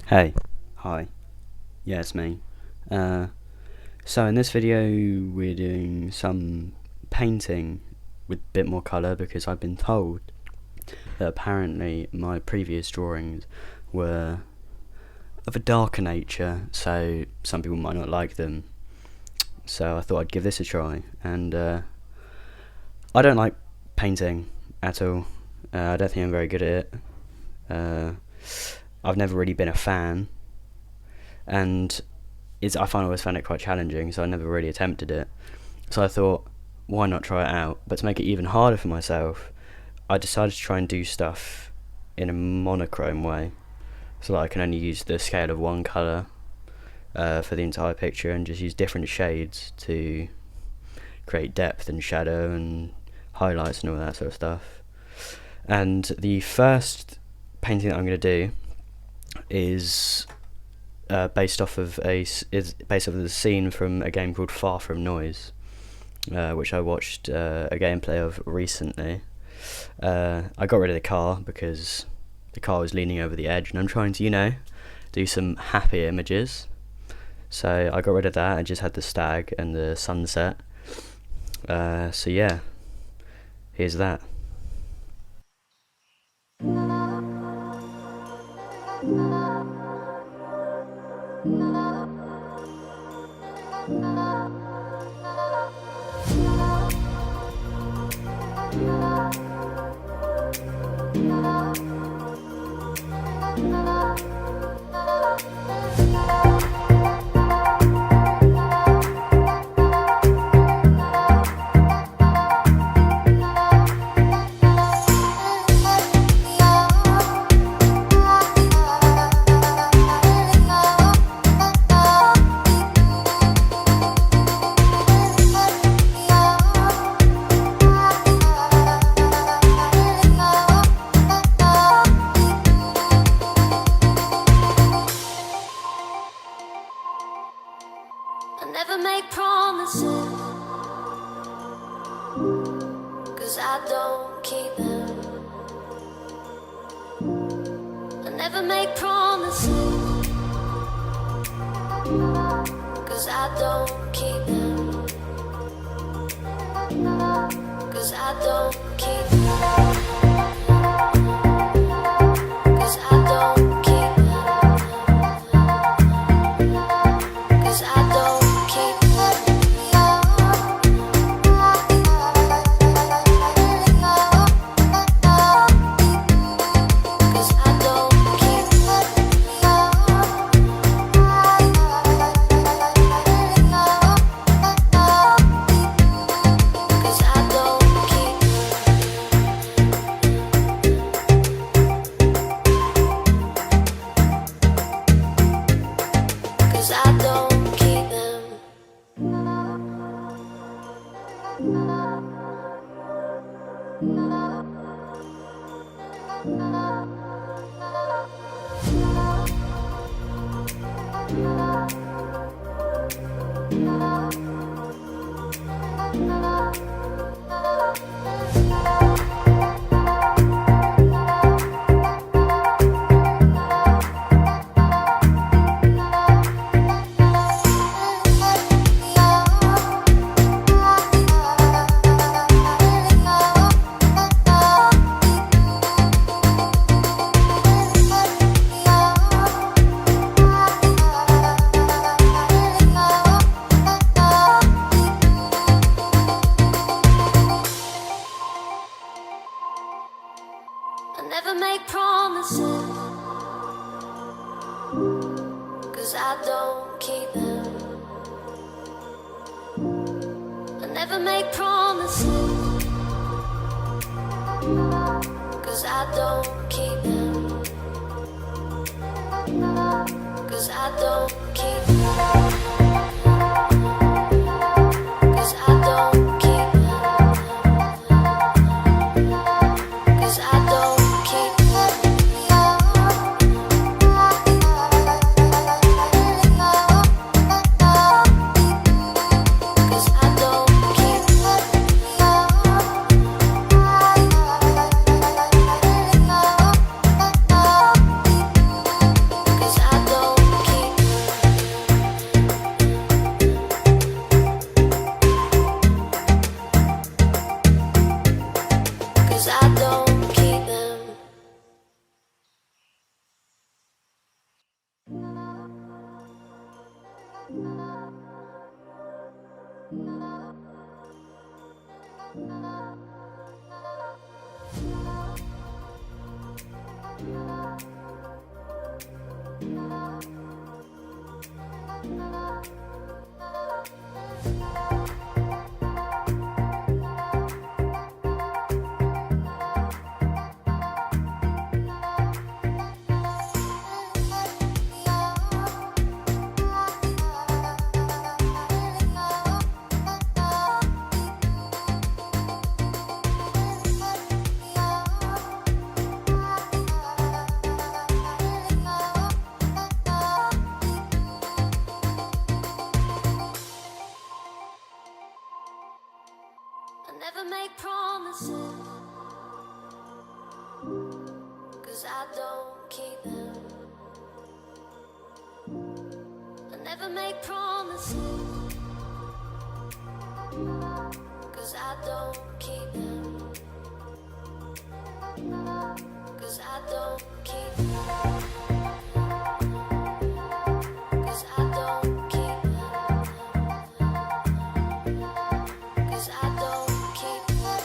Hey, hi, yeah, it's me. So in this video we're doing some painting with a bit more colour because I've been told that apparently my previous drawings were of a darker nature, so some people might not like them. So I thought I'd give this a try, and I don't like painting at all. I don't think I'm very good at it. I've never really been a fan, and I always found it quite challenging, so I never really attempted it. So I thought, why not try it out? But to make it even harder for myself, I decided to try and do stuff in a monochrome way, so that I can only use the scale of one colour for the entire picture, and just use different shades to create depth and shadow and highlights and all that sort of stuff. And the first painting that I'm going to do is based off of the scene from a game called Far From Noise, which I watched a gameplay of recently. I got rid of the car because the car was leaning over the edge, and I'm trying to, do some happy images. So I got rid of that and just had the stag and the sunset. So yeah, here's that. I never make promises, 'cause I don't keep them. I never make promises, 'cause I don't keep them. 'Cause I don't keep them. 'Cause I don't keep them. 'Cause I don't keep them. 'Cause I don't keep I never make promises, 'cause I don't keep them. I never make promises, 'cause I don't keep them. 'Cause I don't keep them. 'Cause I don't keep them. 'Cause I don't keep them. 'Cause I don't keep them. 'Cause I promises, 'cause I don't keep them. I never make promises, 'cause I don't keep them. 'Cause I don't keep them. 'Cause I don't keep them. 'Cause I don't keep them.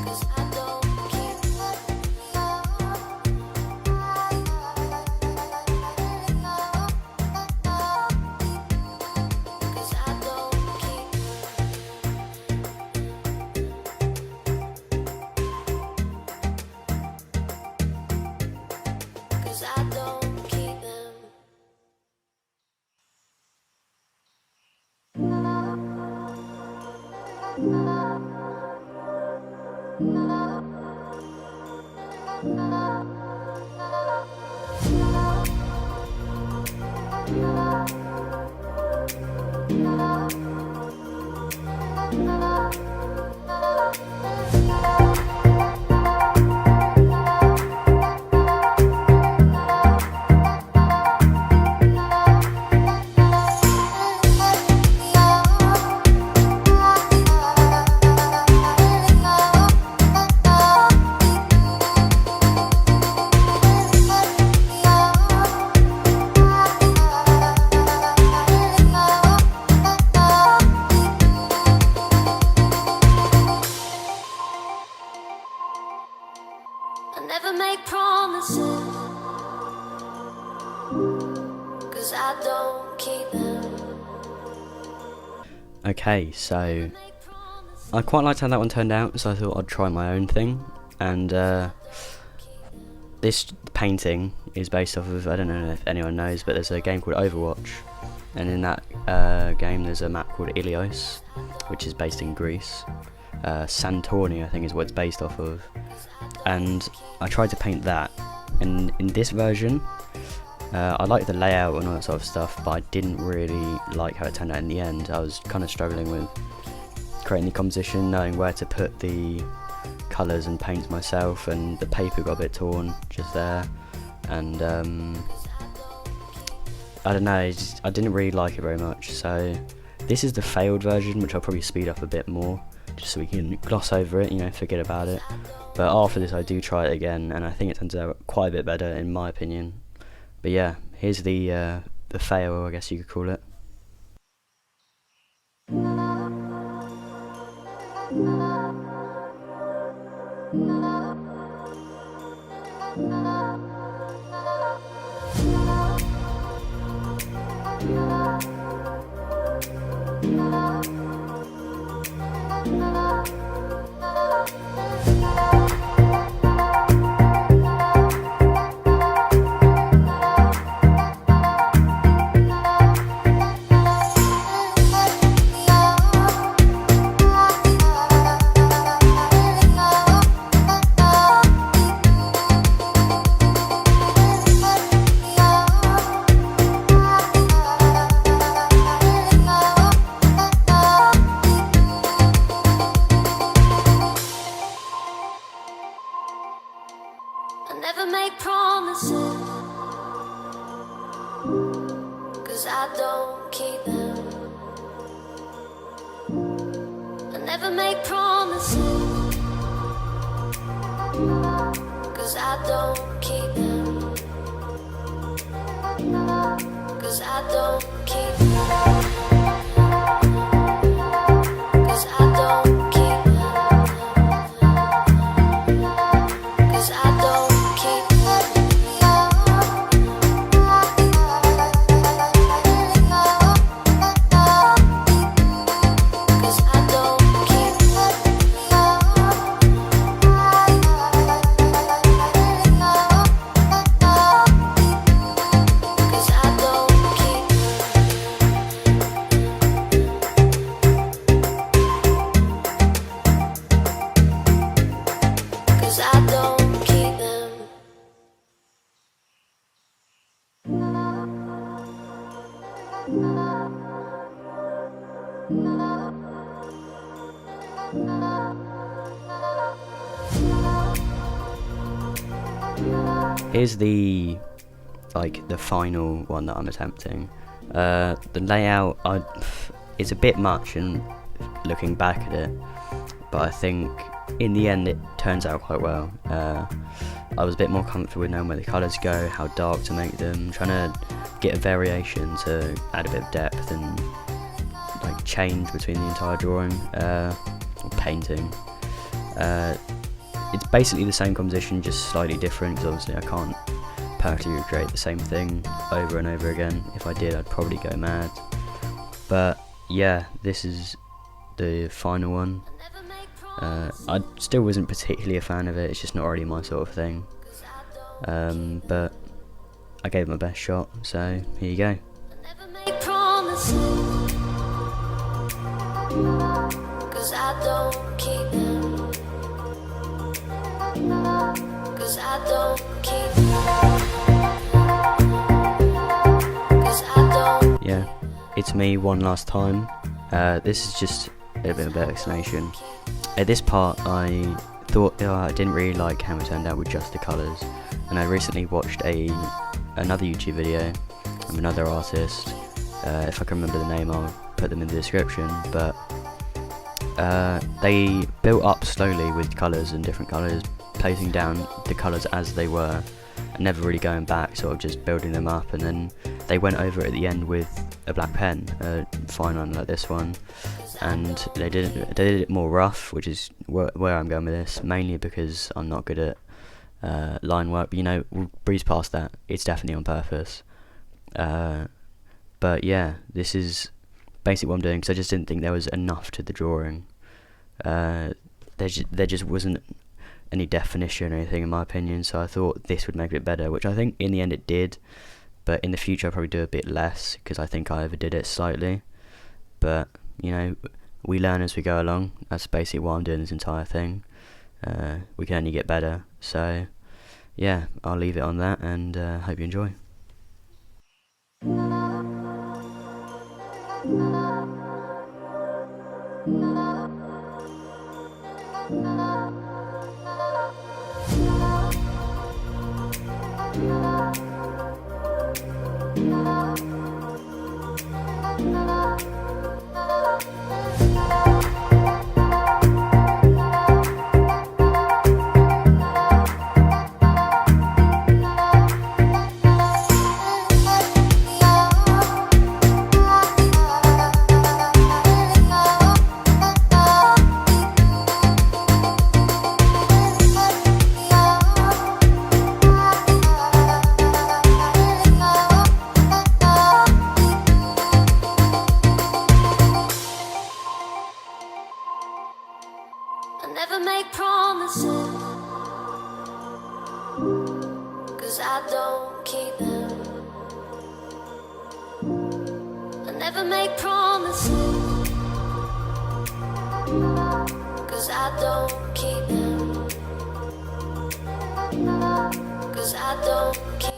'Cause I don't keep Cause I don't keep Cause I don't keep them. I never make promises, 'cause I don't keep them. Okay, so I quite liked how that one turned out, so I thought I'd try my own thing. And this painting is based off of, I don't know if anyone knows, but there's a game called Overwatch, and in that game there's a map called Ilios, which is based in Greece. Santorini, I think, is what it's based off of. And I tried to paint that, and in this version I like the layout and all that sort of stuff, but I didn't really like how it turned out in the end. I was kind of struggling with creating the composition, knowing where to put the colours and paints myself, and the paper got a bit torn just there, and I don't know, I didn't really like it very much. So this is the failed version, which I'll probably speed up a bit more just so we can gloss over it, you know, forget about it. But after this I do try it again, and I think it turns out quite a bit better in my opinion. But yeah, here's the fail, I guess you could call it. I never make promises, 'cause I don't keep them. I never make promises, 'cause I don't keep them. 'Cause I don't keep them. 'Cause I don't keep them. 'Cause I don't keep Cause I don't keep Cause I don't keep Here's the final one that I'm attempting. The layout is a bit much, and looking back at it, but I think in the end it turns out quite well. I was a bit more comfortable with knowing where the colours go, how dark to make them, trying to get a variation to add a bit of depth and like change between the entire drawing or painting. It's basically the same composition, just slightly different, because obviously I can't perfectly recreate the same thing over and over again. If I did, I'd probably go mad. But yeah, this is the final one. I still wasn't particularly a fan of it, it's just not really my sort of thing. But I gave it my best shot, so here you go. Never make promises, 'cause I don't keep them. 'Cause I don't keep them. 'Cause I don't. Yeah, it's me one last time. This is just a bit of an explanation. At this part, I thought I didn't really like how it turned out with just the colours, and I recently watched another YouTube video from another artist. If I can remember the name, I'll put them in the description. But they built up slowly with colours and different colours, placing down the colours as they were, and never really going back, sort of just building them up. And then they went over it at the end with a black pen, a fine one like this one, and they did it more rough, which is where I'm going with this, mainly because I'm not good at line work. But you know, we'll breeze past that. It's definitely on purpose. But yeah, this is basically what I'm doing, because I just didn't think there was enough to the drawing. There just wasn't any definition or anything, in my opinion, so I thought this would make it better, which I think in the end it did. But in the future I'll probably do a bit less, because I think I overdid it slightly. But you know, we learn as we go along. That's basically why I'm doing this entire thing. We can only get better. So yeah, I'll leave it on that, and hope you enjoy. I never make promises, 'cause I don't keep them. I never make promises, 'cause I don't keep them. 'Cause I don't keep